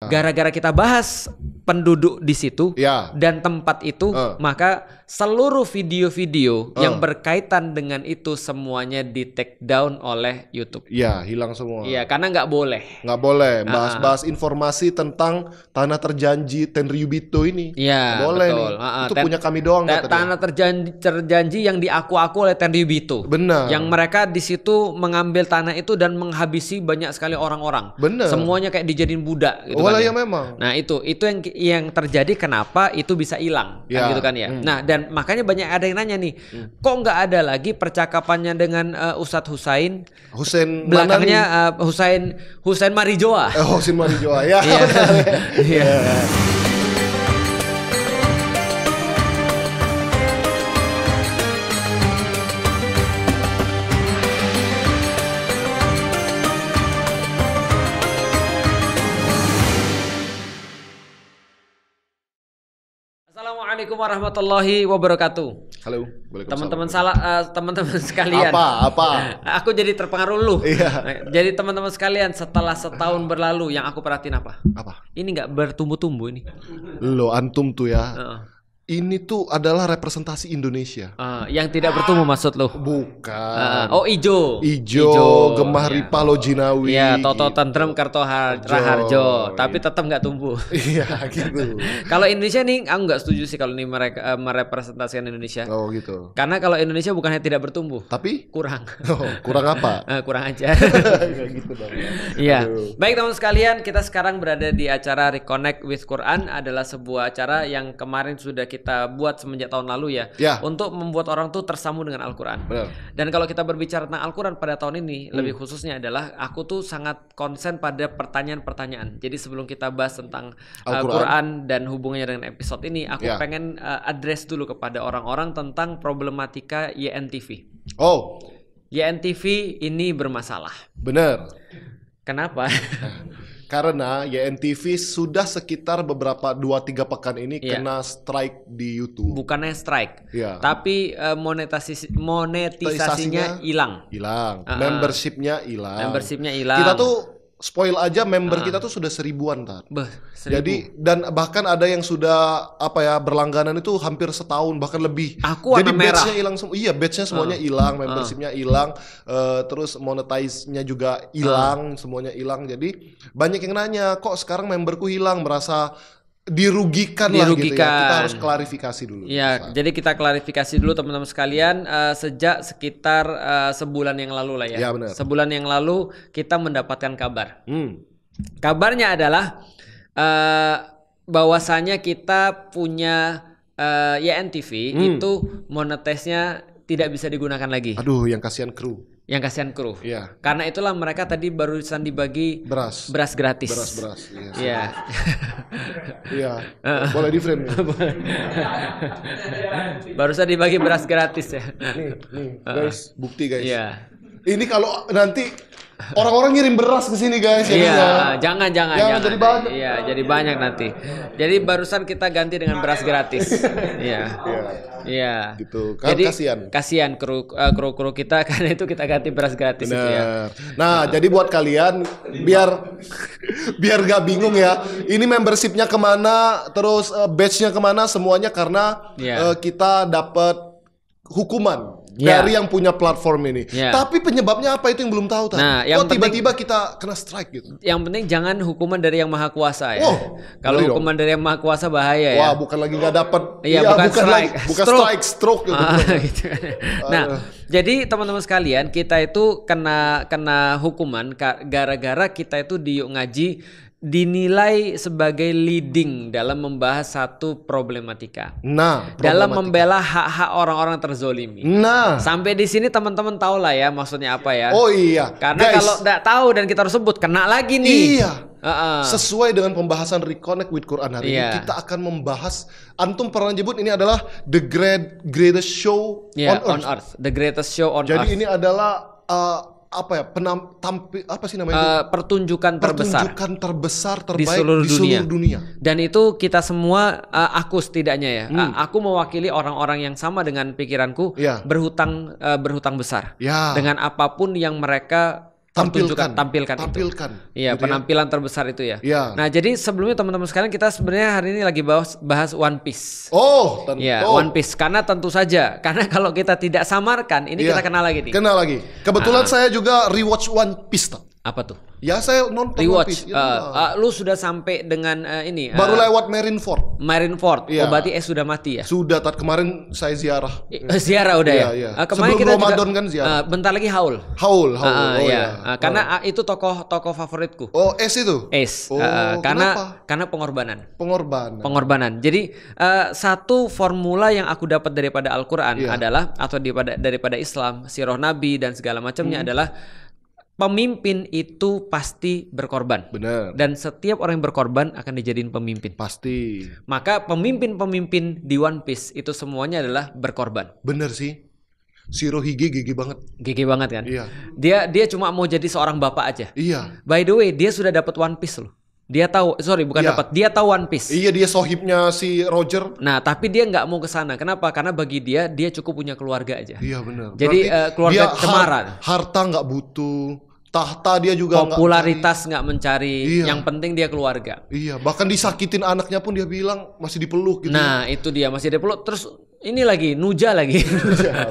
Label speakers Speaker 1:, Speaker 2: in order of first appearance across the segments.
Speaker 1: Gara-gara kita bahas penduduk di situ
Speaker 2: Ya.
Speaker 1: dan tempat itu, maka seluruh video-video yang berkaitan dengan itu semuanya di take down oleh YouTube.
Speaker 2: Iya, hilang semua.
Speaker 1: Iya, karena nggak boleh.
Speaker 2: Nggak boleh bahas-bahas informasi tentang tanah terjanji Tenryubito ini.
Speaker 1: Iya,
Speaker 2: Nggak boleh
Speaker 1: betul.
Speaker 2: nih. Itu punya kami doang kata dia.
Speaker 1: Tanah terjanji yang diaku-aku oleh Tenryubito.
Speaker 2: Benar.
Speaker 1: Yang mereka di situ mengambil tanah itu dan menghabisi banyak sekali orang-orang.
Speaker 2: Benar.
Speaker 1: Semuanya kayak dijadiin budak gitu
Speaker 2: Oh,
Speaker 1: kan.
Speaker 2: ya memang.
Speaker 1: Nah, itu yang terjadi kenapa itu bisa hilang kan
Speaker 2: Ya.
Speaker 1: gitu kan ya. Nah, dan makanya banyak ada yang nanya nih, kok nggak ada lagi percakapannya dengan Ustadz Husain?
Speaker 2: Husain
Speaker 1: Belakangnya Husain Marijoa.
Speaker 2: Husain Marijoa ya.
Speaker 1: Iya. Iya. Assalamualaikum warahmatullahi wabarakatuh.
Speaker 2: Halo,
Speaker 1: Teman-teman teman-teman sekalian.
Speaker 2: Apa?
Speaker 1: Aku jadi terpengaruh lu.
Speaker 2: Iya.
Speaker 1: Jadi teman-teman sekalian, setelah setahun berlalu yang aku perhatiin apa?
Speaker 2: Apa?
Speaker 1: Ini nggak bertumbuh-tumbuh ini.
Speaker 2: Lo antum tuh ya.
Speaker 1: Heeh.
Speaker 2: Ini tuh adalah representasi Indonesia.
Speaker 1: Yang tidak bertumbuh maksud lu?
Speaker 2: Bukan.
Speaker 1: Oh, ijo.
Speaker 2: Gemah Ripah Lojinawi.
Speaker 1: Iya, Toto Tentrem Karto Raharjo. Tapi tetap nggak tumbuh.
Speaker 2: Iya gitu.
Speaker 1: Kalau Indonesia nih, aku nggak setuju sih kalau ini mereka merepresentasikan Indonesia.
Speaker 2: Oh gitu.
Speaker 1: Karena kalau Indonesia bukannya tidak bertumbuh,
Speaker 2: Tapi
Speaker 1: kurang.
Speaker 2: kurang apa?
Speaker 1: Kurang aja.
Speaker 2: Gitu dong.
Speaker 1: Iya. Baik teman sekalian, kita sekarang berada di acara Reconnect with Quran, adalah sebuah acara yang kemarin sudah kita buat semenjak tahun lalu ya. Untuk membuat orang tuh tersambung dengan Al-Quran.
Speaker 2: Benar.
Speaker 1: Dan kalau kita berbicara tentang Al-Quran pada tahun ini, lebih khususnya adalah aku tuh sangat konsen pada pertanyaan-pertanyaan. Jadi sebelum kita bahas tentang Al-Quran dan hubungannya dengan episode ini, aku pengen address dulu kepada orang-orang tentang problematika YNTV.
Speaker 2: Oh.
Speaker 1: YNTV ini bermasalah.
Speaker 2: Benar.
Speaker 1: Kenapa?
Speaker 2: Karena YNTV sudah sekitar beberapa 2-3 pekan ini kena strike di YouTube.
Speaker 1: Bukannya strike,
Speaker 2: tapi
Speaker 1: monetisasinya hilang.
Speaker 2: Membershipnya hilang. Kita tuh spoil aja, member kita tuh sudah 1000-an Tar.
Speaker 1: 1000.
Speaker 2: Jadi dan bahkan ada yang sudah berlangganan itu hampir setahun bahkan lebih.
Speaker 1: Jadi
Speaker 2: badge-nya hilang semua. Iya, badge-nya semuanya hilang, membershipnya hilang, terus monetize-nya juga hilang, semuanya hilang. Jadi banyak yang nanya, kok sekarang memberku hilang, merasa dirugikan lah gitu ya. Kita harus klarifikasi dulu.
Speaker 1: Iya, jadi kita klarifikasi dulu teman-teman sekalian. Sejak sekitar sebulan yang lalu lah ya.
Speaker 2: Benar.
Speaker 1: Sebulan yang lalu kita mendapatkan kabar. Kabarnya adalah bahwasanya kita punya YNTV itu monetize-nya tidak bisa digunakan lagi.
Speaker 2: Aduh, yang kasihan kru.
Speaker 1: Iya. Karena itulah mereka tadi barusan dibagi beras gratis.
Speaker 2: Beras.
Speaker 1: Iya.
Speaker 2: Iya. Boleh di frame.
Speaker 1: Barusan dibagi beras gratis ya.
Speaker 2: Nih, guys, bukti guys.
Speaker 1: Iya.
Speaker 2: Ini kalau nanti orang-orang ngirim beras ke sini guys.
Speaker 1: Iya, jangan
Speaker 2: jadi banyak.
Speaker 1: Iya, jadi banyak nanti. Jadi barusan kita ganti dengan beras gratis. Iya.
Speaker 2: Gitu. Kan
Speaker 1: jadi
Speaker 2: kasihan
Speaker 1: kru kita, karena itu kita ganti beras gratis itu ya.
Speaker 2: Nah, jadi buat kalian biar gak bingung ya. Ini membershipnya kemana, terus badge-nya kemana, semuanya karena kita dapat hukuman dari yang punya platform ini. Tapi penyebabnya apa itu yang belum tahu. Kok tiba-tiba kita kena strike gitu.
Speaker 1: Yang penting jangan hukuman dari yang maha kuasa ya. Kalau hukuman dari yang maha kuasa bahaya ya.
Speaker 2: Wah, bukan lagi nggak dapat.
Speaker 1: Iya, bukan strike.
Speaker 2: Bukan stroke gitu.
Speaker 1: Gitu. Nah, jadi teman-teman sekalian, kita itu kena hukuman gara-gara kita itu di Yuk Ngaji dinilai sebagai leading dalam membahas satu problematika. Dalam membela hak-hak orang-orang terzolimi. Sampai di sini teman-teman tahu lah ya maksudnya apa ya.
Speaker 2: Oh iya.
Speaker 1: Karena kalau nggak tahu dan kita harus sebut, kena lagi nih.
Speaker 2: Iya. Sesuai dengan pembahasan Reconnect with Quran hari ini, kita akan membahas. Antum pernah nyebut ini adalah the greatest show on earth.
Speaker 1: The greatest show on earth.
Speaker 2: Jadi ini adalah pertunjukan terbesar terbaik di seluruh dunia.
Speaker 1: Dan itu kita semua, aku setidaknya ya, aku mewakili orang-orang yang sama dengan pikiranku, berhutang besar dengan apapun yang mereka tampilkan itu. Iya, penampilan terbesar itu ya. Nah, jadi sebelumnya teman-teman sekalian, kita sebenarnya hari ini lagi bahas One Piece.
Speaker 2: Oh, tentu.
Speaker 1: Ya, One Piece, karena tentu saja, karena kalau kita tidak samarkan, ini kita kenal lagi nih.
Speaker 2: Kenal lagi. Kebetulan saya juga rewatch One Piece.
Speaker 1: Apa tuh?
Speaker 2: Ya, saya nonton
Speaker 1: rewatch.
Speaker 2: One Piece.
Speaker 1: Lu sudah sampai dengan ini?
Speaker 2: Baru lewat Marineford.
Speaker 1: Oh, berarti sudah mati ya?
Speaker 2: Sudah, kemarin saya ziarah.
Speaker 1: Ziarah udah ya?
Speaker 2: Sebelum
Speaker 1: Kemarin kita
Speaker 2: Ramadan
Speaker 1: juga,
Speaker 2: kan ziarah.
Speaker 1: bentar lagi Haul. Karena itu tokoh favoritku.
Speaker 2: Oh, itu?
Speaker 1: Karena pengorbanan. Jadi satu formula yang aku dapat daripada Al-Quran adalah, atau daripada Islam, sirah Nabi dan segala macamnya adalah pemimpin itu pasti berkorban.
Speaker 2: Benar.
Speaker 1: Dan setiap orang yang berkorban akan dijadiin pemimpin.
Speaker 2: Pasti.
Speaker 1: Maka pemimpin-pemimpin di One Piece itu semuanya adalah berkorban.
Speaker 2: Bener sih. Shirohige gigi banget.
Speaker 1: Gigi banget kan?
Speaker 2: Iya.
Speaker 1: Dia cuma mau jadi seorang bapak aja.
Speaker 2: Iya.
Speaker 1: By the way, dia sudah dapat One Piece loh. Dia tahu, dia tahu One Piece.
Speaker 2: Iya, dia sohibnya si Roger.
Speaker 1: Nah, tapi dia nggak mau ke sana. Kenapa? Karena bagi dia cukup punya keluarga aja.
Speaker 2: Iya, benar.
Speaker 1: Jadi keluarga cemara.
Speaker 2: Harta nggak butuh. Tahta dia juga
Speaker 1: popularitas nggak mencari, yang penting dia keluarga.
Speaker 2: Iya, bahkan disakitin anaknya pun dia bilang masih dipeluk gitu.
Speaker 1: Nah, itu dia masih dipeluk. Terus ini lagi nuja lagi.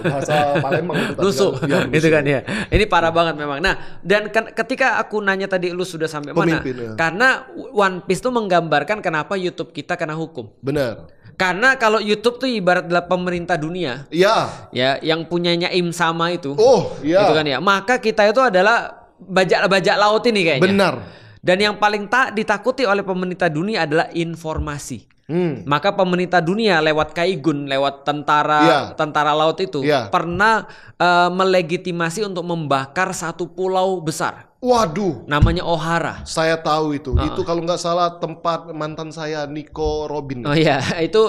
Speaker 2: Bahasa Palembang itu.
Speaker 1: Nusuk. Itu kan ya. Ini parah banget memang. Nah, dan ketika aku nanya tadi lu sudah sampai mana? Karena One Piece tuh menggambarkan kenapa YouTube kita kena hukum.
Speaker 2: Benar.
Speaker 1: Karena kalau YouTube tuh ibarat adalah pemerintah dunia.
Speaker 2: Iya.
Speaker 1: Ya, yang punyanya Im Sama itu.
Speaker 2: Oh, iya.
Speaker 1: Itu kan ya. Maka kita itu adalah bajak laut ini kayaknya.
Speaker 2: Benar.
Speaker 1: Dan yang paling ditakuti oleh pemerintah dunia adalah informasi. Maka pemerintah dunia lewat Kaigun, lewat tentara laut itu pernah melegitimasi untuk membakar satu pulau besar.
Speaker 2: Waduh,
Speaker 1: namanya Ohara.
Speaker 2: Saya tahu itu. Itu kalau nggak salah tempat mantan saya Nico Robin.
Speaker 1: Oh iya, itu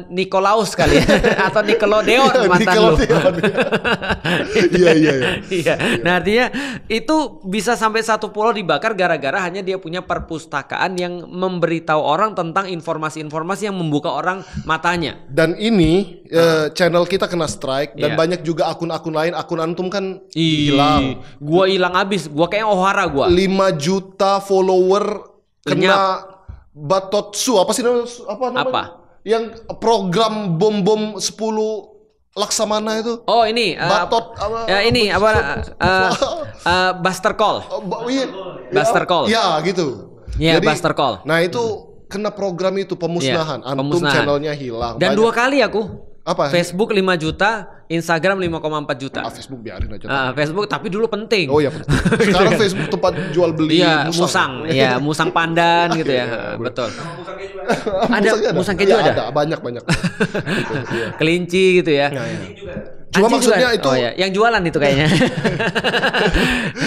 Speaker 1: Nikolaus kali ya atau Nickelodeon mantan lu. Iya. Nah, artinya itu bisa sampai satu pulau dibakar gara-gara hanya dia punya perpustakaan yang memberitahu orang tentang informasi-informasi yang membuka orang matanya.
Speaker 2: Dan ini channel kita kena strike dan banyak juga akun-akun lain. Akun antum kan hilang.
Speaker 1: Gua hilang abis. Gua kayak Ohara gua.
Speaker 2: 5 juta follower kena Batotsu. Apa sih namanya?
Speaker 1: Apa?
Speaker 2: Yang program bom 10 Laksamana itu.
Speaker 1: Oh, ini Buster Call. Buster Call.
Speaker 2: Ya, gitu.
Speaker 1: Iya, Buster Call.
Speaker 2: Nah, itu kena program itu pemusnahan. Antum channelnya hilang.
Speaker 1: Dan banyak. 2 kali aku.
Speaker 2: Apa?
Speaker 1: Facebook 5 juta, Instagram 5,4 juta.
Speaker 2: Facebook biarin aja.
Speaker 1: Facebook tapi dulu penting.
Speaker 2: Oh iya, sekarang Facebook tempat jual beli
Speaker 1: musang. Iya, musang pandan gitu ya. Betul. Ada musang keju ada.
Speaker 2: Banyak.
Speaker 1: Kelinci gitu ya.
Speaker 2: Cuma
Speaker 1: anjing
Speaker 2: maksudnya
Speaker 1: juga,
Speaker 2: itu
Speaker 1: yang jualan itu kayaknya.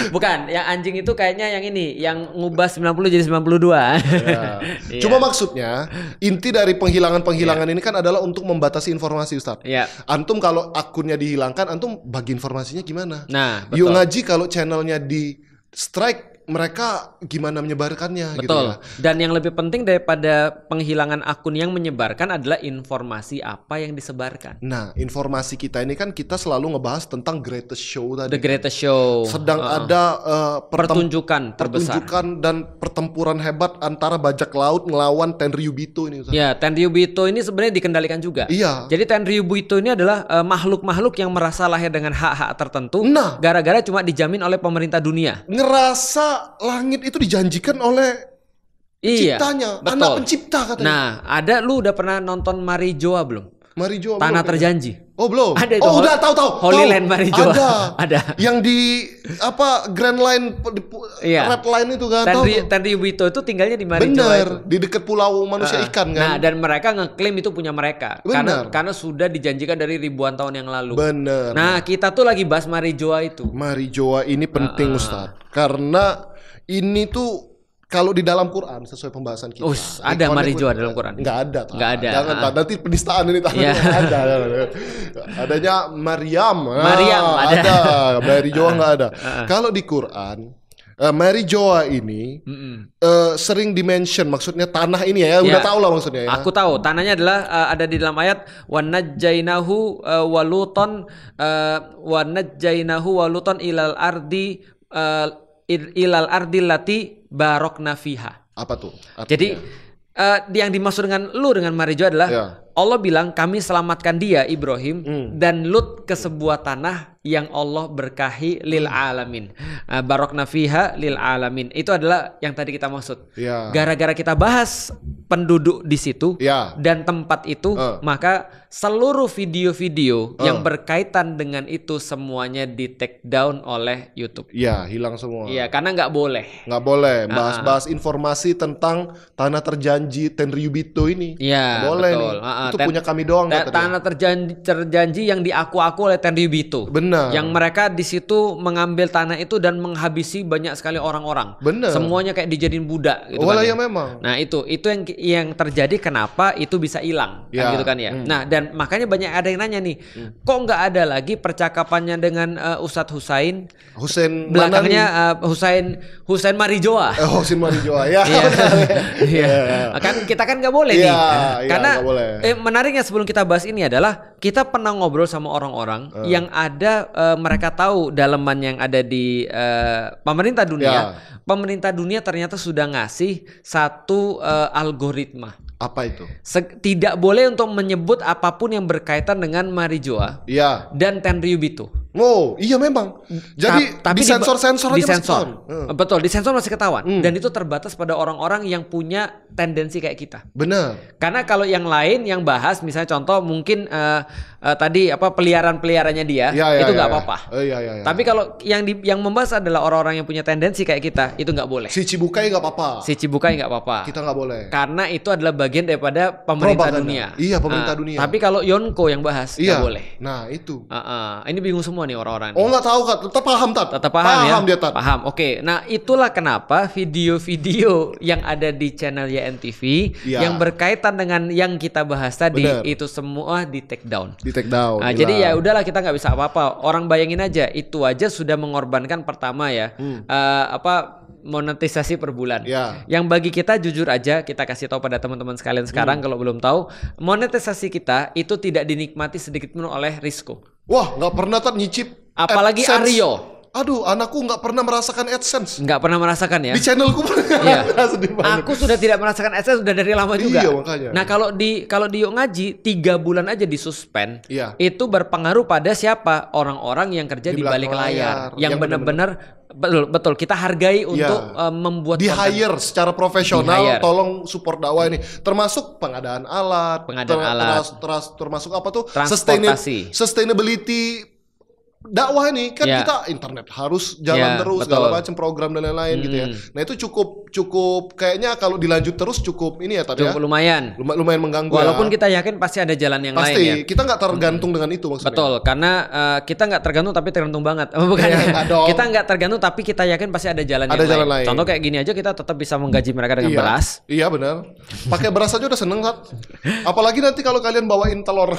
Speaker 1: Bukan, yang anjing itu kayaknya yang ini, yang ngubah 90 jadi 92.
Speaker 2: Cuma maksudnya inti dari penghilangan ini kan adalah untuk membatasi informasi, Ustaz. Antum kalau akunnya dihilangkan, antum bagi informasinya gimana?
Speaker 1: Nah,
Speaker 2: betul. Yuk Ngaji kalau channelnya di strike, mereka gimana menyebarkannya?
Speaker 1: Betul.
Speaker 2: Gitu ya.
Speaker 1: Dan yang lebih penting daripada penghilangan akun yang menyebarkan adalah informasi apa yang disebarkan.
Speaker 2: Nah, informasi kita ini kan kita selalu ngebahas tentang greatest show tadi.
Speaker 1: The greatest show.
Speaker 2: Sedang ada
Speaker 1: pertunjukan terbesar.
Speaker 2: Pertunjukan dan pertempuran hebat antara bajak laut ngelawan Tenryubito ini.
Speaker 1: Ya, Tenryubito ini sebenarnya dikendalikan juga.
Speaker 2: Iya.
Speaker 1: Jadi Tenryubito ini adalah makhluk-makhluk yang merasa lahir dengan hak-hak tertentu. Nah, gara-gara cuma dijamin oleh pemerintah dunia.
Speaker 2: Ngerasa langit itu dijanjikan oleh penciptanya, anak pencipta katanya.
Speaker 1: Nah, lu udah pernah nonton Marijoa belum?
Speaker 2: Marijoa
Speaker 1: Tanah belum, Terjanji.
Speaker 2: Oh, belum.
Speaker 1: Ada itu.
Speaker 2: Oh, udah tahu.
Speaker 1: Holy Land Marijoa.
Speaker 2: Ada. Yang di Grand Line Red Line itu kan.
Speaker 1: Tenryubito itu tinggalnya di Marijoa.
Speaker 2: Bener, itu di dekat pulau manusia ikan kan.
Speaker 1: Nah, dan mereka ngeklaim itu punya mereka. Karena sudah dijanjikan dari ribuan tahun yang lalu.
Speaker 2: Bener.
Speaker 1: Nah, kita tuh lagi bahas Marijoa itu.
Speaker 2: Marijoa ini penting, Ustaz. Karena ini tuh kalau di dalam Quran sesuai pembahasan kita.
Speaker 1: Ada Marijoa dalam Quran?
Speaker 2: Enggak ada.
Speaker 1: Jangan,
Speaker 2: nanti penistaan ini ada. Adanya Maryam ada. Marijoa enggak ada. Kalau di Quran Marijoa ini sering dimention, maksudnya tanah ini ya, udah tahu lah maksudnya ya.
Speaker 1: Aku tahu, tanahnya adalah ada di dalam ayat wanajjainahu waluton ilal ardi ilal ardillati barokna fiha.
Speaker 2: Apa tuh?
Speaker 1: Jadi yang dimaksud dengan Marijo adalah Allah bilang kami selamatkan dia Ibrahim dan Lut ke sebuah tanah yang Allah berkahi lil alamin. Barokna fiha lil alamin. Itu adalah yang tadi kita maksud. Gara-gara kita bahas penduduk di situ dan tempat itu, maka seluruh video-video yang berkaitan dengan itu semuanya di take down oleh YouTube.
Speaker 2: Iya, hilang semua.
Speaker 1: Iya, karena nggak boleh.
Speaker 2: Nggak boleh bahas informasi tentang tanah terjanji Tenryubito ini.
Speaker 1: Iya,
Speaker 2: boleh
Speaker 1: betul.
Speaker 2: Nih. Itu punya kami doang.
Speaker 1: Tanah terjanji yang diaku-aku oleh Tenryubito.
Speaker 2: Benar.
Speaker 1: Yang mereka di situ mengambil tanah itu dan menghabisi banyak sekali orang-orang.
Speaker 2: Benar.
Speaker 1: Semuanya kayak dijadiin budak gitu
Speaker 2: kan.
Speaker 1: Ya
Speaker 2: memang.
Speaker 1: Nah, itu yang terjadi kenapa itu bisa hilang kan gitu kan ya. Nah, dan makanya banyak ada yang nanya nih, kok nggak ada lagi percakapannya dengan Ustadz Husain belakangnya Husain Marijoa.
Speaker 2: Husain Marijoa ya.
Speaker 1: Kan kita kan nggak boleh nih. Karena menariknya sebelum kita bahas ini adalah kita pernah ngobrol sama orang-orang yang ada mereka tahu daleman yang ada di pemerintah dunia. Pemerintah dunia ternyata sudah ngasih satu algoritma.
Speaker 2: Apa itu?
Speaker 1: Tidak boleh untuk menyebut apapun yang berkaitan dengan Marijoa dan Tenryubito.
Speaker 2: Oh iya memang. Jadi tapi disensor-sensor aja
Speaker 1: disensor. Betul, disensor masih ketahuan. Dan itu terbatas pada orang-orang yang punya tendensi kayak kita.
Speaker 2: Benar.
Speaker 1: Karena kalau yang lain yang bahas, misalnya contoh mungkin tadi peliharaan-peliharanya dia, itu nggak apa-apa. Tapi kalau yang membahas adalah orang-orang yang punya tendensi kayak kita, itu nggak boleh.
Speaker 2: Si Cibukai nggak apa-apa. Kita nggak boleh.
Speaker 1: Karena itu adalah bagian daripada pemerintah dunia.
Speaker 2: Iya, pemerintah dunia.
Speaker 1: Tapi kalau Yonko yang bahas, nggak boleh.
Speaker 2: Nah itu.
Speaker 1: Ini bingung semua nih orang-orang.
Speaker 2: Oh nggak tahu kan? Tetap paham Tat.
Speaker 1: Tetap paham ya.
Speaker 2: Dia Tat.
Speaker 1: Paham. Oke. Nah itulah kenapa video-video yang ada di channel YNTV yang berkaitan dengan yang kita bahas tadi itu semua di take down. Jadi ya udahlah, kita nggak bisa apa-apa. Orang bayangin aja, itu aja sudah mengorbankan pertama ya. Monetisasi per bulan. Yang bagi kita jujur aja kita kasih tahu pada teman-teman sekalian sekarang kalau belum tahu, monetisasi kita itu tidak dinikmati sedikit pun oleh Rizko.
Speaker 2: Wah, nggak pernah nyicip.
Speaker 1: Apalagi AdSense. Aryo.
Speaker 2: Aduh, anakku nggak pernah merasakan AdSense.
Speaker 1: Nggak pernah merasakan ya?
Speaker 2: Di channelku
Speaker 1: Aku sudah tidak merasakan AdSense sudah dari lama juga.
Speaker 2: Iya, makanya.
Speaker 1: Nah, kalau di Yuk Ngaji 3 bulan aja disuspend, itu berpengaruh pada siapa? Orang-orang yang kerja di balik layar. Yang benar-benar betul kita hargai untuk membuat
Speaker 2: di hire secara profesional. Tolong support dakwah ini, termasuk pengadaan alat, termasuk apa tuh? Sustainability dakwah ini kan kita internet harus jalan terus, segala macam program dan lain-lain gitu ya. Nah itu cukup kayaknya kalau dilanjut terus cukup ini ya tadi ya.
Speaker 1: Lumayan
Speaker 2: mengganggu.
Speaker 1: Walaupun kita yakin pasti ada jalan yang lain ya.
Speaker 2: Kita nggak tergantung dengan itu maksudnya.
Speaker 1: Betul, karena kita nggak tergantung tapi tergantung banget. Bukan kita nggak tergantung tapi kita yakin pasti ada jalan yang lain. Contoh kayak gini aja kita tetap bisa menggaji mereka dengan beras.
Speaker 2: Iya benar. Pakai beras aja udah seneng kan. Apalagi nanti kalau kalian bawain telur.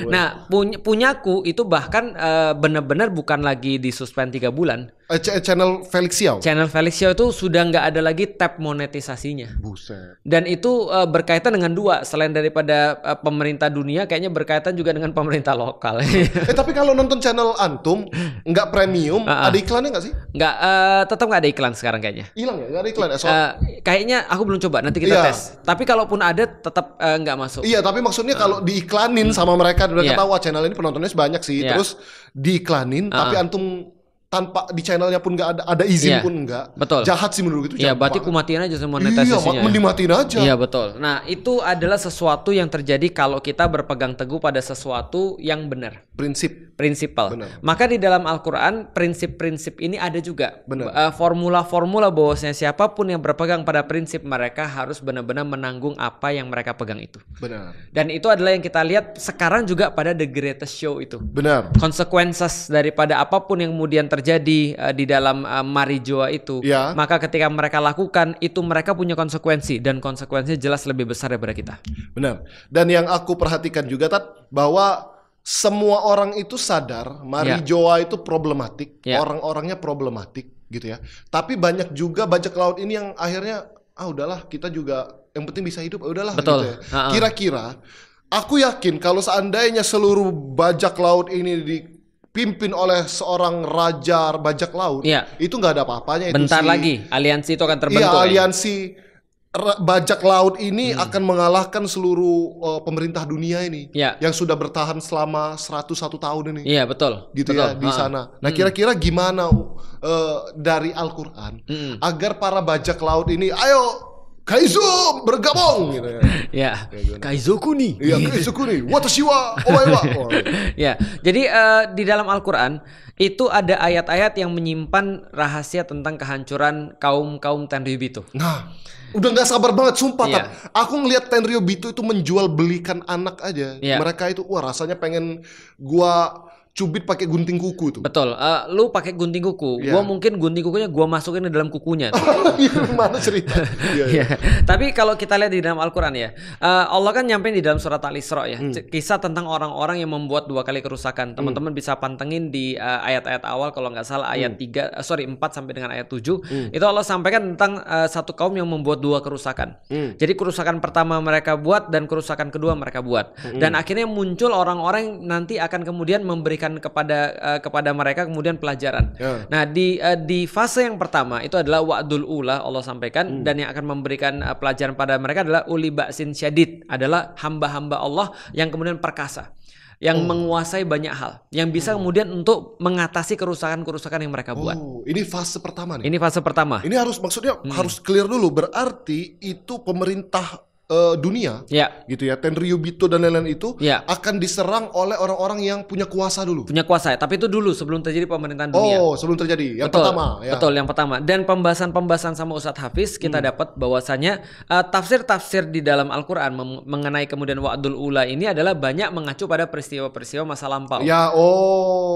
Speaker 1: Nah punyaku itu bahkan benar-benar bukan lagi disuspend 3 bulan.
Speaker 2: Channel Felix Xiao.
Speaker 1: Channel Felix Xiao itu sudah nggak ada lagi tab monetisasinya.
Speaker 2: Buset.
Speaker 1: Dan itu berkaitan dengan 2, selain daripada pemerintah dunia, kayaknya berkaitan juga dengan pemerintah lokal.
Speaker 2: Tapi kalau nonton channel antum nggak premium, ada iklannya nggak sih?
Speaker 1: Nggak, tetap nggak ada iklan sekarang kayaknya.
Speaker 2: Hilang ya, nggak ada iklan.
Speaker 1: Kayaknya aku belum coba, nanti kita tes. Tapi kalaupun ada, tetap nggak masuk.
Speaker 2: Iya, tapi maksudnya kalau diiklanin sama mereka tahu channel ini penontonnya banyak sih, terus diiklanin, tapi antum tanpa di channelnya pun nggak ada izin pun nggak.
Speaker 1: Betul.
Speaker 2: Jahat sih menurut itu.
Speaker 1: Iya, berarti kumatiin aja semua monetisasinya.
Speaker 2: Iya, mending matiin aja.
Speaker 1: Iya, betul. Nah, itu adalah sesuatu yang terjadi kalau kita berpegang teguh pada sesuatu yang benar. Prinsipal. Maka di dalam Al-Quran, prinsip-prinsip ini ada juga. Formula-formula bahwasanya siapapun yang berpegang pada prinsip, mereka harus benar-benar menanggung apa yang mereka pegang itu.
Speaker 2: Benar.
Speaker 1: Dan itu adalah yang kita lihat sekarang juga pada The Greatest Show itu.
Speaker 2: Benar.
Speaker 1: Consequences daripada apapun yang kemudian terjadi di dalam Marijoa itu, maka ketika mereka lakukan itu mereka punya konsekuensi, dan konsekuensinya jelas lebih besar daripada kita.
Speaker 2: Benar. Dan yang aku perhatikan juga bahwa semua orang itu sadar Marijoa itu problematik, orang-orangnya problematik gitu ya. Tapi banyak juga bajak laut ini yang akhirnya udahlah kita juga yang penting bisa hidup, udahlah.
Speaker 1: Betul.
Speaker 2: Gitu ya. Kira-kira aku yakin kalau seandainya seluruh bajak laut ini dipimpin oleh seorang raja bajak laut, itu nggak ada apa-apanya.
Speaker 1: Bentar lagi aliansi itu akan terbentuk.
Speaker 2: Iya, aliansi bajak laut ini akan mengalahkan seluruh pemerintah dunia ini yang sudah bertahan selama 101 tahun ini.
Speaker 1: Iya, betul.
Speaker 2: Gitu
Speaker 1: betul.
Speaker 2: ya di sana. Nah, kira-kira gimana dari Al-Qur'an agar para bajak laut ini, ayo Kaizo bergabung gitu ya.
Speaker 1: Ya. Kaizoku nih.
Speaker 2: Iya, Kaizoku nih. Watashi wa omae wa.
Speaker 1: Ya. Jadi di dalam Al-Qur'an itu ada ayat-ayat yang menyimpan rahasia tentang kehancuran kaum-kaum Tenryubito.
Speaker 2: Nah, udah nggak sabar banget sumpah. Aku ngelihat Tenryubito itu menjual belikan anak aja. Mereka itu wah rasanya pengen gua cubit pakai gunting kuku tuh.
Speaker 1: Betul. Lu pakai gunting kuku. Gua mungkin gunting kukunya gua masukin ke dalam kukunya.
Speaker 2: Gimana cerita?
Speaker 1: Tapi kalau kita lihat di dalam Al-Qur'an ya, Allah kan nyampein di dalam surat Al-Isra ya, kisah tentang orang-orang yang membuat 2 kali kerusakan. Teman-teman bisa pantengin di ayat-ayat awal kalau nggak salah ayat 4 sampai dengan ayat 7. Itu Allah sampaikan tentang satu kaum yang membuat 2 kerusakan. Jadi kerusakan pertama mereka buat dan kerusakan kedua mereka buat. Dan akhirnya muncul orang-orang yang nanti akan kemudian memberikan kepada mereka kemudian pelajaran. Nah, di fase yang pertama itu adalah wa'dul ula Allah sampaikan, dan yang akan memberikan pelajaran pada mereka adalah uli ba'sin syadid, adalah hamba-hamba Allah yang kemudian perkasa, yang menguasai banyak hal, yang bisa kemudian untuk mengatasi kerusakan-kerusakan yang mereka buat.
Speaker 2: Ini fase pertama nih.
Speaker 1: Ini fase pertama.
Speaker 2: Ini harus harus clear dulu, berarti itu pemerintah dunia, gitu ya, Tenryubito dan lain-lain itu akan diserang oleh orang-orang yang punya kuasa dulu.
Speaker 1: Punya kuasa, tapi itu dulu sebelum terjadi pemerintahan dunia.
Speaker 2: Oh, sebelum terjadi. Yang pertama.
Speaker 1: Betul, yang pertama. Dan pembahasan sama Ustadz Hafiz kita dapat bahwasanya tafsir-tafsir di dalam Al-Qur'an mengenai kemudian wa'dul ula ini adalah banyak mengacu pada peristiwa-peristiwa masa lampau.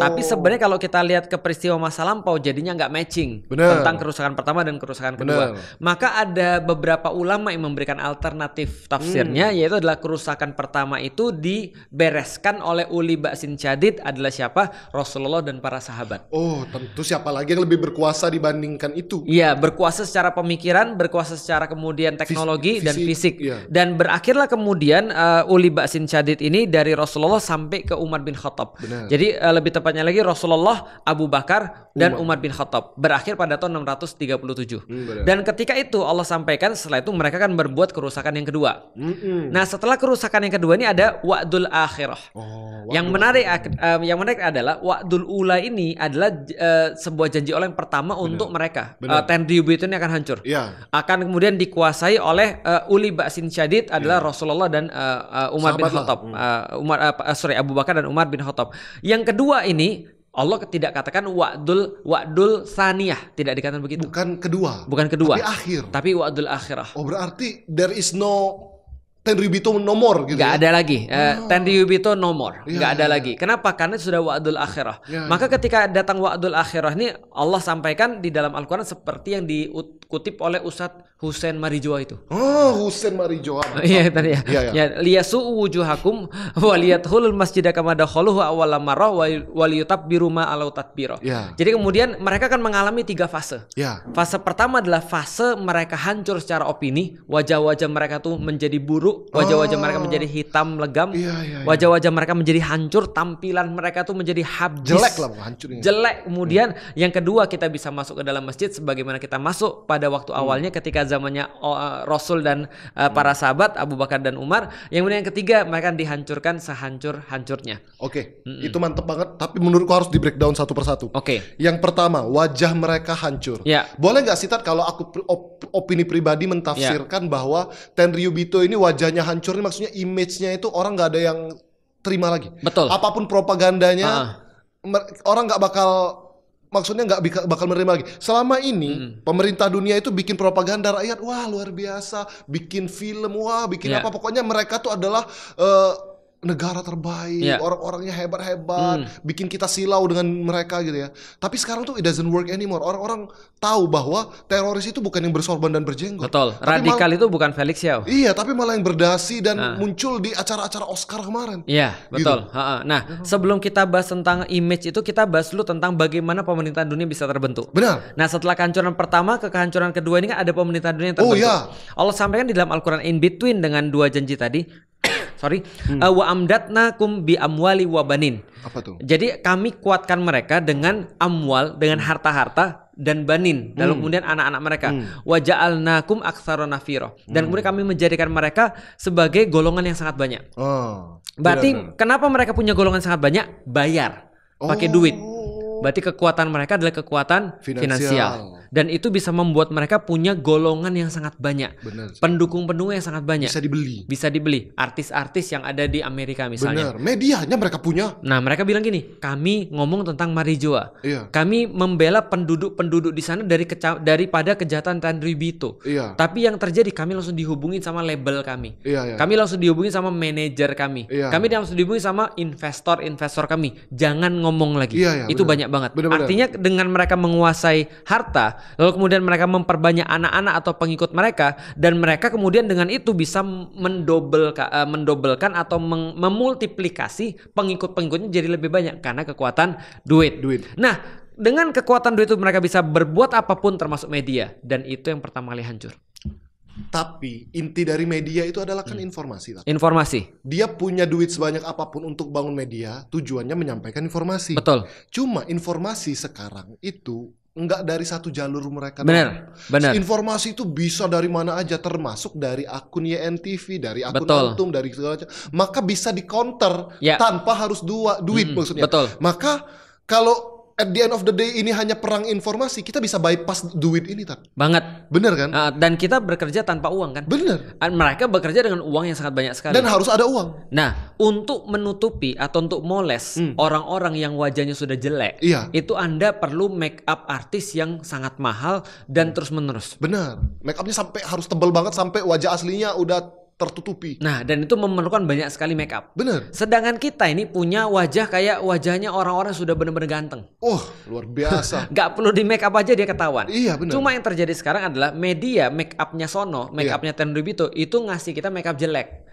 Speaker 1: Tapi sebenarnya kalau kita lihat ke peristiwa masa lampau jadinya nggak matching tentang kerusakan pertama dan kerusakan kedua. Maka ada beberapa ulama yang memberikan alternatif tafsirnya, yaitu adalah kerusakan pertama itu dibereskan oleh uli ba'sin syadid adalah siapa? Rasulullah dan para sahabat.
Speaker 2: Oh, tentu siapa lagi yang lebih berkuasa dibandingkan itu?
Speaker 1: Iya, berkuasa secara pemikiran, berkuasa secara kemudian teknologi dan fisik. Dan berakhirlah kemudian uli ba'sin syadid ini dari Rasulullah sampai ke Umar bin Khattab. Jadi lebih tepatnya lagi Rasulullah, Abu Bakar dan Umar bin Khattab. Berakhir pada tahun 637. Dan ketika itu Allah sampaikan setelah itu mereka kan berbuat kerusakan yang kedua. Nah, setelah kerusakan yang kedua ini ada wa'dul akhirah. Yang menarik adalah wa'dul ula ini adalah sebuah janji Allah yang pertama untuk mereka. Tenryubito ini akan hancur. Akan kemudian dikuasai oleh uli ba'sin syadid adalah Rasulullah dan Umar bin Khattab. Abu Bakar dan Umar bin Khattab. Yang kedua ini Allah tidak katakan wa'dul saniyah, tidak dikatakan begitu.
Speaker 2: Bukan kedua. Tapi akhir.
Speaker 1: Tapi wa'dul akhirah.
Speaker 2: Oh, berarti there is no Tenryubito no more gitu.
Speaker 1: Gak ada lagi. Tenryubito no more. Gak ada lagi. Kenapa? Karena sudah wa'dul akhirah. Maka ketika datang wa'dul akhirah ini Allah sampaikan di dalam Al-Qur'an seperti yang dikutip oleh Ustadz Husain Marijoa itu.
Speaker 2: Oh, Husain Marijoa.
Speaker 1: Iya tadi ya. Liyasu'u wujuhakum wa liyadkhulul masjida kama dakhaluhu awwala marrah wa liyutabbiru ma alau tatbira. Jadi kemudian mereka akan mengalami 3 fase. Fase pertama adalah fase mereka hancur secara opini, wajah-wajah mereka tuh menjadi buruk, wajah-wajah mereka menjadi hitam legam, wajah-wajah mereka menjadi hancur, tampilan mereka tuh menjadi habis.
Speaker 2: Jelek lah, hancur.
Speaker 1: Jelek. Kemudian yang kedua kita bisa masuk ke dalam masjid sebagaimana kita masuk pada waktu awalnya ketika zamannya Rasul dan para sahabat Abu Bakar dan Umar. Yang ketiga mereka dihancurkan sehancur-hancurnya.
Speaker 2: Itu mantep banget. Tapi menurutku harus di breakdown satu persatu. Yang pertama, wajah mereka hancur. Boleh nggak sih Tat, kalau aku opini pribadi mentafsirkan bahwa Tenryubito ini wajahnya hancur, ini maksudnya image-nya itu orang nggak ada yang terima lagi.
Speaker 1: Betul.
Speaker 2: Apapun propagandanya, orang nggak bakal. Maksudnya nggak bakal menerima lagi. Selama ini pemerintah dunia itu bikin propaganda rakyat, wah luar biasa, bikin film, wah bikin apa, pokoknya mereka tuh adalah negara terbaik, orang-orangnya hebat-hebat, bikin kita silau dengan mereka gitu ya. Tapi sekarang tuh it doesn't work anymore. Orang-orang tahu bahwa teroris itu bukan yang bersorban dan berjenggot.
Speaker 1: Betul. Radikal itu bukan Felix Yao.
Speaker 2: Iya, tapi malah yang berdasi dan muncul di acara-acara Oscar kemarin.
Speaker 1: Iya, betul. Gitu. Nah, sebelum kita bahas tentang image itu, kita bahas dulu tentang bagaimana pemerintahan dunia bisa terbentuk.
Speaker 2: Benar.
Speaker 1: Nah, setelah kehancuran pertama ke kehancuran kedua ini kan ada pemerintahan dunia yang terbentuk. Allah sampaikan di dalam Al-Qur'an in between dengan 2 janji tadi. wa amdatnakum bi amwali wa banin.
Speaker 2: Apa tuh?
Speaker 1: Jadi kami kuatkan mereka dengan amwal, dengan harta-harta dan banin, lalu kemudian anak-anak mereka. Wa ja'alnakum aktsara nafira. Dan kemudian kami menjadikan mereka sebagai golongan yang sangat banyak. Berarti kenapa mereka punya golongan sangat banyak? Bayar, pakai duit. Berarti kekuatan mereka adalah kekuatan finansial. Dan itu bisa membuat mereka punya golongan yang sangat banyak. Pendukung-pendukung yang sangat banyak. Bisa dibeli. Artis-artis yang ada di Amerika misalnya.
Speaker 2: Benar. Medianya mereka punya.
Speaker 1: Nah, mereka bilang gini, kami ngomong tentang marijuana.
Speaker 2: Iya.
Speaker 1: Kami membela penduduk-penduduk di sana daripada kejahatan Tanribito.
Speaker 2: Iya.
Speaker 1: Tapi yang terjadi, kami langsung dihubungin sama label kami.
Speaker 2: Iya.
Speaker 1: Kami langsung dihubungin sama manajer kami.
Speaker 2: Iya.
Speaker 1: Kami langsung dihubungin sama investor kami. Jangan ngomong lagi.
Speaker 2: Iya,
Speaker 1: itu
Speaker 2: benar.
Speaker 1: banyak banget.
Speaker 2: Benar.
Speaker 1: Artinya dengan mereka menguasai harta, lalu kemudian mereka memperbanyak anak-anak atau pengikut mereka, dan mereka kemudian dengan itu bisa mendobelkan atau memultiplikasi pengikut-pengikutnya jadi lebih banyak karena kekuatan duit. Nah, dengan kekuatan duit itu mereka bisa berbuat apapun termasuk media, dan itu yang pertama kali hancur.
Speaker 2: Tapi inti dari media itu adalah kan informasi.
Speaker 1: Informasi.
Speaker 2: Dia punya duit sebanyak apapun untuk bangun media, tujuannya menyampaikan informasi.
Speaker 1: Betul.
Speaker 2: Cuma informasi sekarang itu enggak dari satu jalur mereka.
Speaker 1: Benar.
Speaker 2: Informasi itu bisa dari mana aja, termasuk dari akun YNTV, dari akun Antum, dari segala macam. Maka bisa di counter tanpa harus duit maksudnya.
Speaker 1: Betul.
Speaker 2: Maka kalau at the end of the day ini hanya perang informasi, kita bisa bypass duit ini, Tan.
Speaker 1: Banget.
Speaker 2: Bener kan?
Speaker 1: Dan kita bekerja tanpa uang kan?
Speaker 2: Bener.
Speaker 1: Mereka bekerja dengan uang yang sangat banyak sekali.
Speaker 2: Dan harus ada uang.
Speaker 1: Nah, untuk menutupi atau untuk moles orang-orang yang wajahnya sudah jelek, itu Anda perlu make up artis yang sangat mahal dan terus menerus.
Speaker 2: Bener. Make upnya sampai harus tebal banget sampai wajah aslinya udah tertutupi.
Speaker 1: Nah, dan itu memerlukan banyak sekali make up.
Speaker 2: Bener.
Speaker 1: Sedangkan kita ini punya wajah kayak wajahnya orang-orang sudah benar-benar ganteng.
Speaker 2: Luar biasa.
Speaker 1: Gak perlu di make up aja dia ketahuan.
Speaker 2: Iya, bener.
Speaker 1: Cuma yang terjadi sekarang adalah media make upnya sono, make upnya Tanribito itu ngasih kita make up jelek.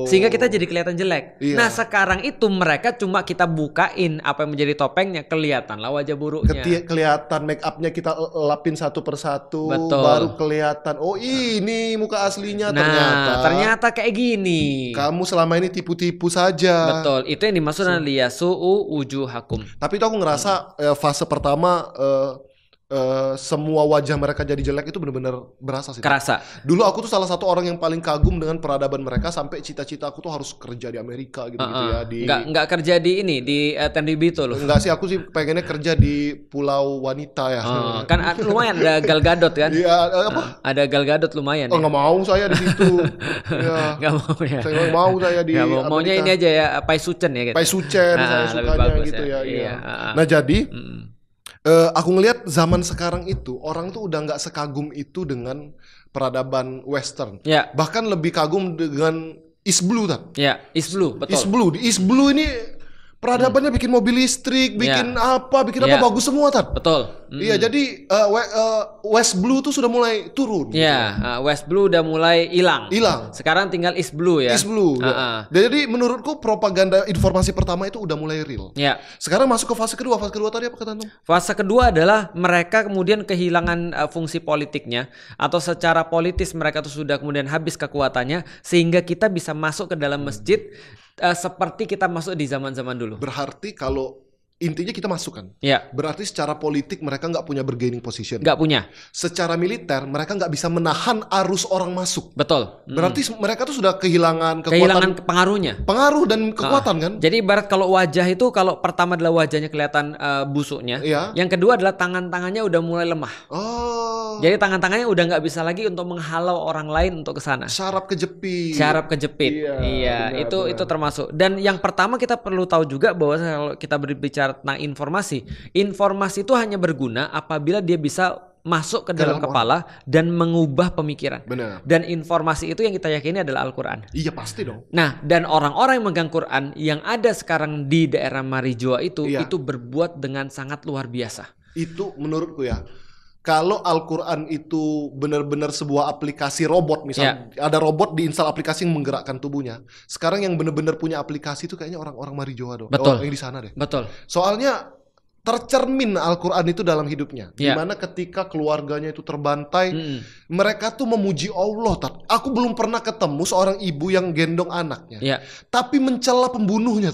Speaker 1: Sehingga kita jadi kelihatan jelek. Nah, sekarang itu mereka cuma kita bukain apa yang menjadi topengnya, kelihatanlah wajah buruknya.
Speaker 2: Kelihatan make upnya kita lapin satu persatu.
Speaker 1: Betul.
Speaker 2: Baru kelihatan. Oh, ini muka aslinya ternyata
Speaker 1: kayak gini.
Speaker 2: Kamu selama ini tipu-tipu saja.
Speaker 1: Betul. Itu yang dimaksud liyasu'u wujuhakum.
Speaker 2: Tapi itu aku ngerasa fase pertama semua wajah mereka jadi jelek itu benar-benar berasa sih.
Speaker 1: Kerasa.
Speaker 2: Dulu aku tuh salah satu orang yang paling kagum dengan peradaban mereka, sampai cita-cita aku tuh harus kerja di Amerika gitu ya.
Speaker 1: Nggak kerja di ini di Tanribito loh.
Speaker 2: Enggak sih, aku sih pengennya kerja di Pulau Wanita ya.
Speaker 1: Kan lumayan ada Gal Gadot kan?
Speaker 2: Iya, apa?
Speaker 1: Ada Gal Gadot lumayan.
Speaker 2: Nggak mau saya di situ. Ya.
Speaker 1: Nggak mau ya.
Speaker 2: Saya nggak mau saya di Amerika.
Speaker 1: Maunya ini aja ya, Pai Sucen ya.
Speaker 2: Pai Sucen saya sukanya gitu ya. Iya. Nah jadi aku ngelihat zaman sekarang itu orang tuh udah nggak sekagum itu dengan peradaban Western.
Speaker 1: Ya.
Speaker 2: Bahkan lebih kagum dengan East Blue, Tan.
Speaker 1: Ya, East Blue, betul.
Speaker 2: Di East Blue ini peradabannya bikin mobil listrik, bikin apa bagus semua, Tan.
Speaker 1: Betul.
Speaker 2: Iya, jadi West Blue tuh sudah mulai turun.
Speaker 1: Iya, West Blue udah mulai hilang. Sekarang tinggal East Blue ya.
Speaker 2: East Blue. Jadi menurutku propaganda informasi pertama itu udah mulai real.
Speaker 1: Ya.
Speaker 2: Sekarang masuk ke fase kedua. Fase kedua tadi apa kata Antum?
Speaker 1: Fase kedua adalah mereka kemudian kehilangan fungsi politiknya, atau secara politis mereka tuh sudah kemudian habis kekuatannya, sehingga kita bisa masuk ke dalam masjid seperti kita masuk di zaman-zaman dulu.
Speaker 2: Berarti kalau intinya kita masuk kan?
Speaker 1: Ya.
Speaker 2: Berarti secara politik mereka nggak punya bargaining position.
Speaker 1: Nggak punya.
Speaker 2: Secara militer mereka nggak bisa menahan arus orang masuk.
Speaker 1: Betul.
Speaker 2: Berarti mereka tuh sudah kehilangan kekuatan.
Speaker 1: Pengaruhnya.
Speaker 2: Pengaruh dan kekuatan kan?
Speaker 1: Jadi ibarat kalau wajah itu, kalau pertama adalah wajahnya kelihatan busuknya.
Speaker 2: Iya.
Speaker 1: Yang kedua adalah tangan-tangannya udah mulai lemah. Jadi tangan-tangannya udah nggak bisa lagi untuk menghalau orang lain untuk ke sana.
Speaker 2: Syaraf kejepit.
Speaker 1: Iya, benar, itu termasuk. Dan yang pertama kita perlu tahu juga bahwa kalau kita berbicara tentang informasi itu hanya berguna apabila dia bisa masuk ke dalam kepala dan mengubah pemikiran.
Speaker 2: Benar.
Speaker 1: Dan informasi itu yang kita yakini adalah Al-Quran.
Speaker 2: Iya, pasti dong.
Speaker 1: Nah, dan orang-orang yang megang Quran yang ada sekarang di daerah Marijoa itu berbuat dengan sangat luar biasa.
Speaker 2: Itu menurutku ya. Kalau Al-Quran itu benar-benar sebuah aplikasi robot, misalnya ada robot diinstal aplikasi yang menggerakkan tubuhnya. Sekarang yang benar-benar punya aplikasi itu kayaknya orang-orang Marijoa dong.
Speaker 1: Betul.
Speaker 2: Yang di sana deh.
Speaker 1: Betul.
Speaker 2: Soalnya tercermin Al-Quran itu dalam hidupnya. Dimana ketika keluarganya itu terbantai, mereka tuh memuji Allah. Aku belum pernah ketemu seorang ibu yang gendong anaknya, tapi mencela pembunuhnya.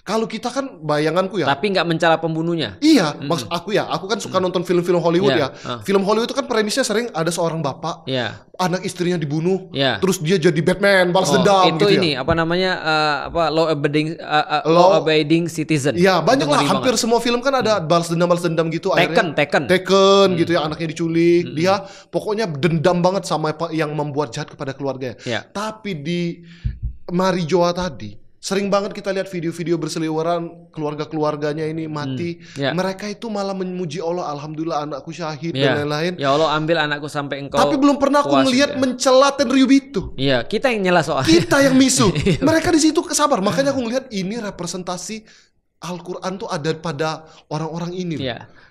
Speaker 2: Kalau kita kan bayanganku ya.
Speaker 1: Tapi nggak mencela pembunuhnya.
Speaker 2: Iya, maksud aku ya. Aku kan suka nonton film-film Hollywood ya. Film Hollywood itu kan premisnya sering ada seorang bapak, anak istrinya dibunuh, terus dia jadi Batman, balas dendam.
Speaker 1: Itu
Speaker 2: gitu
Speaker 1: ini
Speaker 2: ya.
Speaker 1: apa namanya law abiding citizen.
Speaker 2: Ya banyak lah. Hampir semua film kan ada balas dendam gitu. Taken gitu ya, anaknya diculik. Dia pokoknya dendam banget sama yang membuat jahat kepada keluarganya. Tapi di Marijoa tadi sering banget kita lihat video-video berseliweran keluarga-keluarganya ini mati. Mereka itu malah memuji Allah, alhamdulillah anakku syahid dan lain-lain.
Speaker 1: Ya Allah, ambil anakku sampai engkau.
Speaker 2: Tapi belum pernah aku ngelihat mencela Tenryu itu.
Speaker 1: Iya, kita yang nyela soalnya.
Speaker 2: Kita yang misu. Mereka di situ sabar. Makanya aku ngelihat ini representasi Al-Quran tuh ada pada orang-orang ini.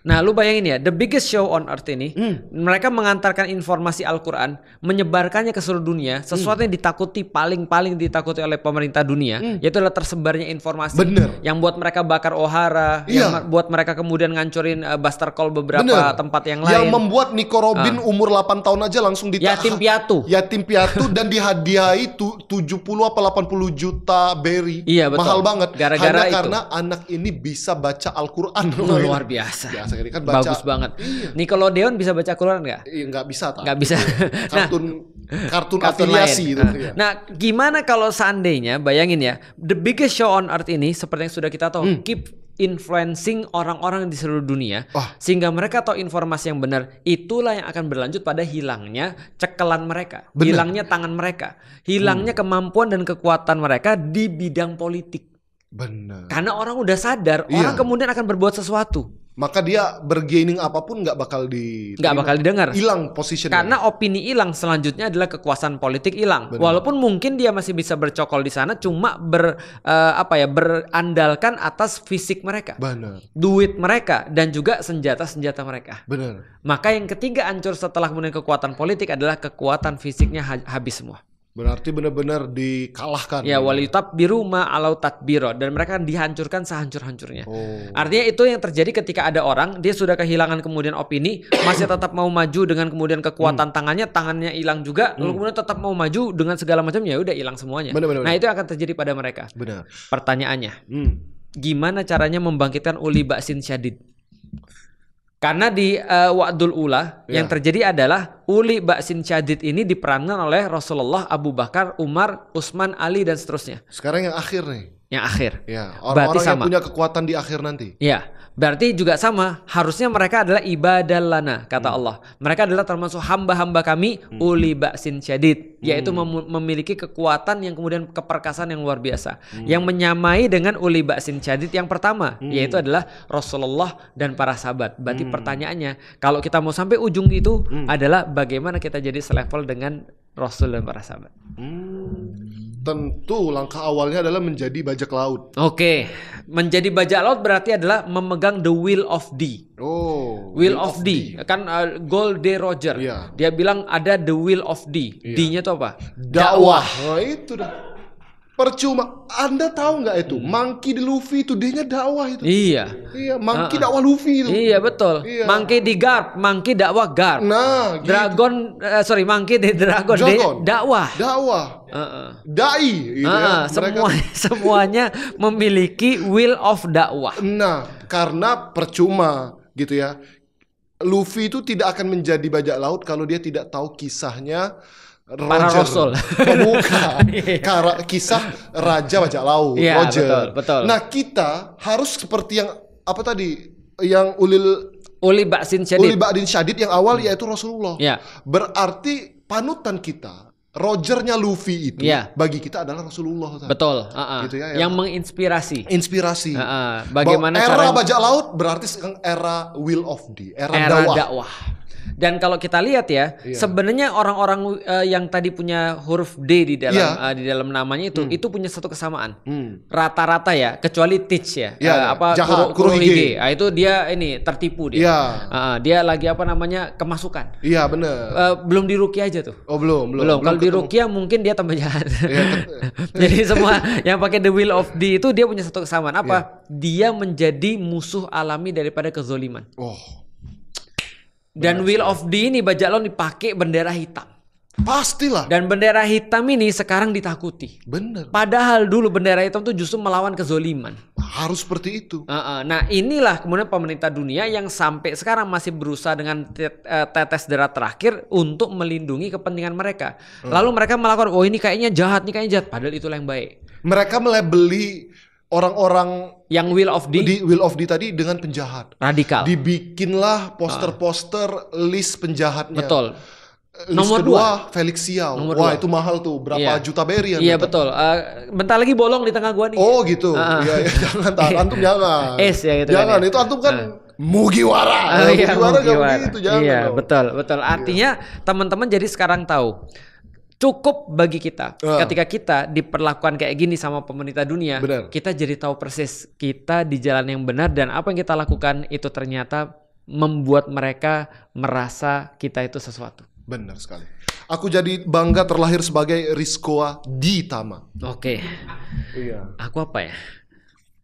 Speaker 1: Nah, lu bayangin ya, the biggest show on earth ini, mereka mengantarkan informasi Al-Quran, menyebarkannya ke seluruh dunia, sesuatu yang ditakuti, paling ditakuti oleh pemerintah dunia, yaitu adalah tersebarnya informasi. Yang buat mereka bakar O'Hara, yang buat mereka kemudian ngancurin Buster Call beberapa tempat yang lain.
Speaker 2: Yang membuat Nico Robin umur 8 tahun aja langsung
Speaker 1: yatim piatu.
Speaker 2: Yatim piatu dan dihadiahi 70 apa 80 juta berry. Mahal banget.
Speaker 1: Gara-gara itu.
Speaker 2: Karena anak ini bisa baca Al-Quran.
Speaker 1: Luar biasa.
Speaker 2: Kan baca.
Speaker 1: Bagus banget. Nickelodeon bisa baca Al-Quran nggak?
Speaker 2: Nggak bisa.
Speaker 1: Nggak bisa.
Speaker 2: kartun afiliasi gitu.
Speaker 1: Nah, gimana kalau seandainya, bayangin ya, the biggest show on earth ini seperti yang sudah kita tahu, keep influencing orang-orang di seluruh dunia, sehingga mereka tahu informasi yang benar. Itulah yang akan berlanjut pada hilangnya cekelan mereka, hilangnya tangan mereka, hilangnya kemampuan dan kekuatan mereka di bidang politik. Karena orang udah sadar, orang kemudian akan berbuat sesuatu.
Speaker 2: Maka dia bergaining apapun nggak bakal
Speaker 1: didengar.
Speaker 2: Hilang posisinya.
Speaker 1: Karena opini hilang, selanjutnya adalah kekuasaan politik hilang. Walaupun mungkin dia masih bisa bercokol di sana, cuma berandalkan atas fisik mereka, duit mereka, dan juga senjata-senjata mereka. Maka yang ketiga hancur setelah kemudian kekuatan politik adalah kekuatan fisiknya habis semua.
Speaker 2: Berarti benar-benar dikalahkan.
Speaker 1: Ya, walitab biru ma'alau tatbiro, dan mereka dihancurkan sehancur-hancurnya. Artinya itu yang terjadi ketika ada orang dia sudah kehilangan kemudian opini, masih tetap mau maju dengan kemudian kekuatan tangannya hilang juga, lalu kemudian tetap mau maju dengan segala macam, ya udah hilang semuanya. Nah, itu akan terjadi pada mereka. Pertanyaannya, gimana caranya membangkitkan uli ba'sin syadid? Karena di Wa'dul Ula yang terjadi adalah uli ba'sin syadid ini diperankan oleh Rasulullah, Abu Bakar, Umar, Utsman, Ali, dan seterusnya.
Speaker 2: Sekarang yang akhir nih.
Speaker 1: Yang akhir.
Speaker 2: Orang-orang yang punya kekuatan di akhir nanti.
Speaker 1: Berarti juga sama. Harusnya mereka adalah ibadah lana, kata Allah. Mereka adalah termasuk hamba-hamba kami uli ba'sin syadid, yaitu memiliki kekuatan yang kemudian keperkasaan yang luar biasa, yang menyamai dengan uli ba'sin syadid yang pertama, yaitu adalah Rasulullah dan para sahabat. Berarti pertanyaannya, kalau kita mau sampai ujung itu adalah bagaimana kita jadi selevel dengan Rasul dan para sahabat.
Speaker 2: Tentu langkah awalnya adalah menjadi bajak laut.
Speaker 1: Menjadi bajak laut berarti adalah memegang the will of D. Will of D. Kan Gold D. Roger. Dia bilang ada the will of D. D-nya itu apa? Dakwah.
Speaker 2: Itu dah. Percuma. Anda tahu nggak itu? Monkey di Luffy itu D-nya dakwah itu. Monkey dakwah Luffy itu.
Speaker 1: Betul. Monkey di Garp, Monkey dakwah Garp.
Speaker 2: Nah,
Speaker 1: Dragon, Monkey di Dragon. Dakwah.
Speaker 2: Dai.
Speaker 1: Semuanya memiliki will of dakwah.
Speaker 2: Nah, karena percuma gitu ya. Luffy itu tidak akan menjadi bajak laut kalau dia tidak tahu kisahnya
Speaker 1: para Rasul.
Speaker 2: Kisah Raja Bajak Laut, Roger.
Speaker 1: Betul.
Speaker 2: Nah, kita harus seperti yang apa tadi? Yang
Speaker 1: uli ba'sin
Speaker 2: syadid yang awal, yaitu Rasulullah. Berarti panutan kita, Rogernya Luffy itu bagi kita adalah Rasulullah.
Speaker 1: Betul.
Speaker 2: Gitu ya,
Speaker 1: yang menginspirasi.
Speaker 2: Bagaimana era bajak laut berarti sekarang era will of D, era dakwah.
Speaker 1: Dan kalau kita lihat ya, sebenarnya orang-orang yang tadi punya huruf D di dalam namanya itu punya satu kesamaan. Rata-rata ya, kecuali Teach ya, Kurohige. Itu dia ini tertipu dia. Dia lagi kemasukan.
Speaker 2: Iya, benar.
Speaker 1: Belum di Ruqyah aja tuh.
Speaker 2: Belum.
Speaker 1: Kalau di Ruqyah mungkin dia tambah jahat. Jadi semua yang pakai the will of D itu dia punya satu kesamaan apa? Dia menjadi musuh alami daripada kezoliman. Dan Will of D ini Bajaklon dipakai bendera hitam.
Speaker 2: Pastilah.
Speaker 1: Dan bendera hitam ini sekarang ditakuti.
Speaker 2: Bener.
Speaker 1: Padahal dulu bendera hitam tuh justru melawan kezoliman.
Speaker 2: Harus seperti itu.
Speaker 1: Nah inilah kemudian pemerintah dunia yang sampai sekarang masih berusaha dengan tetes darah terakhir untuk melindungi kepentingan mereka. Lalu mereka melakukan, oh ini kayaknya jahat, padahal itulah yang baik.
Speaker 2: Mereka melabeli orang-orang
Speaker 1: yang Will of D
Speaker 2: tadi dengan penjahat.
Speaker 1: Radikal.
Speaker 2: Dibikinlah poster-poster list penjahatnya.
Speaker 1: Betul.
Speaker 2: Nomor kedua Felix Xiao. Wah itu mahal tuh, berapa juta beri.
Speaker 1: Iya betul. Bentar lagi bolong di tengah gua nih.
Speaker 2: Oh gitu. Iya jangan antum jangan.
Speaker 1: Ya gitu
Speaker 2: jangan
Speaker 1: kan,
Speaker 2: itu antum kan Mugiwara. Mugiwara gak begitu jangan.
Speaker 1: Iya betul. Artinya teman-teman jadi sekarang tahu. Cukup bagi kita ketika kita diperlakukan kayak gini sama pemerintah dunia, kita jadi tahu persis kita di jalan yang benar dan apa yang kita lakukan itu ternyata membuat mereka merasa kita itu sesuatu.
Speaker 2: Benar sekali. Aku jadi bangga terlahir sebagai Rizkoa Ditama.
Speaker 1: Oke.
Speaker 2: Iya.
Speaker 1: Aku apa ya?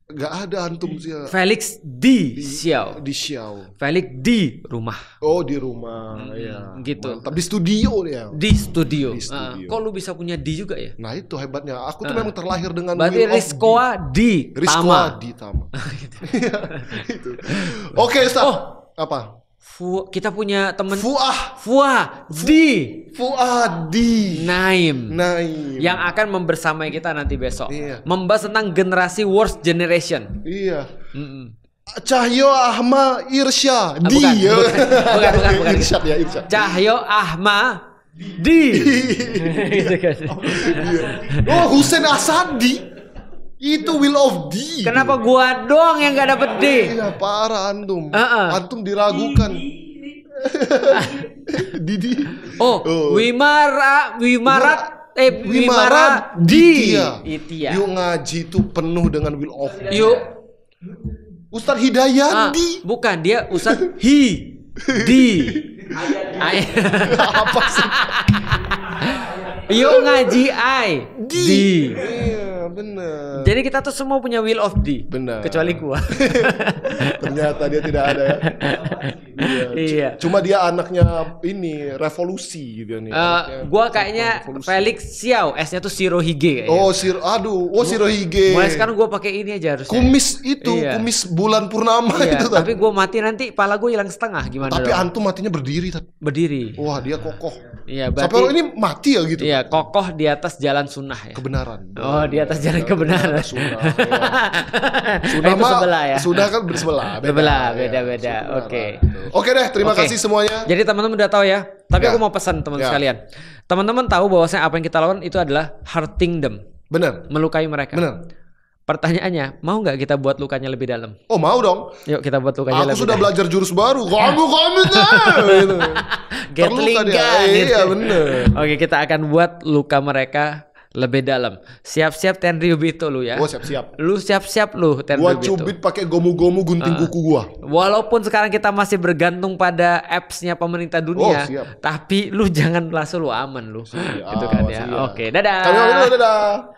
Speaker 2: Gak ada antum sih.
Speaker 1: Felix di Xiao.
Speaker 2: Di Xiao.
Speaker 1: Felix di rumah.
Speaker 2: Oh di rumah. Ya.
Speaker 1: Gitu.
Speaker 2: Mantap. Di studio dia.
Speaker 1: Di studio.
Speaker 2: Di studio.
Speaker 1: Kok lu bisa punya di juga ya?
Speaker 2: Nah itu hebatnya. Aku tuh memang terlahir dengan
Speaker 1: berarti Rizkoa di
Speaker 2: Rizkoa Ditama. Gitu. Oke Ustaz. Apa?
Speaker 1: Kita punya temen
Speaker 2: Fuadi
Speaker 1: Naim yang akan membersamai kita nanti besok. Membahas tentang generasi worst generation.
Speaker 2: Iya. Cahyo Ahmad Irsya
Speaker 1: bukan.
Speaker 2: Irsyad ya Irsyad.
Speaker 1: Cahyo Ahmad di
Speaker 2: Oh Husain Asadi. Itu Will of D.
Speaker 1: Kenapa gua doang yang gak dapet D?
Speaker 2: Iya parah antum. Antum diragukan. Didi. Wimara Ditya. Yuk ngaji itu penuh dengan Will of D.
Speaker 1: Yuk.
Speaker 2: Ustadz Hidayati.
Speaker 1: Bukan dia Ustadz Di.
Speaker 2: Apa sih?
Speaker 1: Yuk ngaji di.
Speaker 2: Iya bener.
Speaker 1: Jadi kita tuh semua punya Will of D.
Speaker 2: Bener.
Speaker 1: Kecuali gua.
Speaker 2: Ternyata dia tidak ada ya. Iya. Cuma dia anaknya ini revolusi gitu nih.
Speaker 1: Gua kayaknya Felix Xiao, S-nya tuh Shirohige kayaknya.
Speaker 2: Shirohige.
Speaker 1: Mulai sekarang gua pakai ini aja harusnya.
Speaker 2: Kumis itu, kumis bulan purnama itu.
Speaker 1: Tapi gua mati nanti pala gua hilang setengah gimana?
Speaker 2: Tapi antum matinya berdiri.
Speaker 1: Berdiri.
Speaker 2: Wah dia kokoh.
Speaker 1: Iya, berarti
Speaker 2: sampai ini mati ya gitu.
Speaker 1: Iya, kokoh di atas jalan sunnah ya.
Speaker 2: Kebenaran.
Speaker 1: Oh, di atas jalan kebenaran.
Speaker 2: Sunnah. Sunnah mah sebelah ya. Sudah kan bersebelah.
Speaker 1: Beda. Oke.
Speaker 2: Oke deh, terima kasih semuanya.
Speaker 1: Jadi teman-teman udah tahu ya. Tapi aku mau pesan teman sekalian. Teman-teman tahu bahwasanya apa yang kita lakukan itu adalah hurting them.
Speaker 2: Benar.
Speaker 1: Melukai mereka.
Speaker 2: Benar.
Speaker 1: Pertanyaannya, mau nggak kita buat lukanya lebih dalam?
Speaker 2: Oh mau dong.
Speaker 1: Yuk kita buat lukanya lebih dalam.
Speaker 2: Aku sudah belajar jurus baru. Kamu gitu.
Speaker 1: Gatling gun.
Speaker 2: Iya bener.
Speaker 1: Oke, kita akan buat luka mereka lebih dalam. Siap-siap Tenryubito lu ya.
Speaker 2: Oh siap-siap.
Speaker 1: Lu siap-siap lu Tenryubito.
Speaker 2: Gua cubit pakai gomu-gomu gunting kuku gua.
Speaker 1: Walaupun sekarang kita masih bergantung pada apps-nya pemerintah dunia, tapi lu jangan langsung lu aman lu. Gitu kan ya. Oke, dadah.
Speaker 2: Dadah.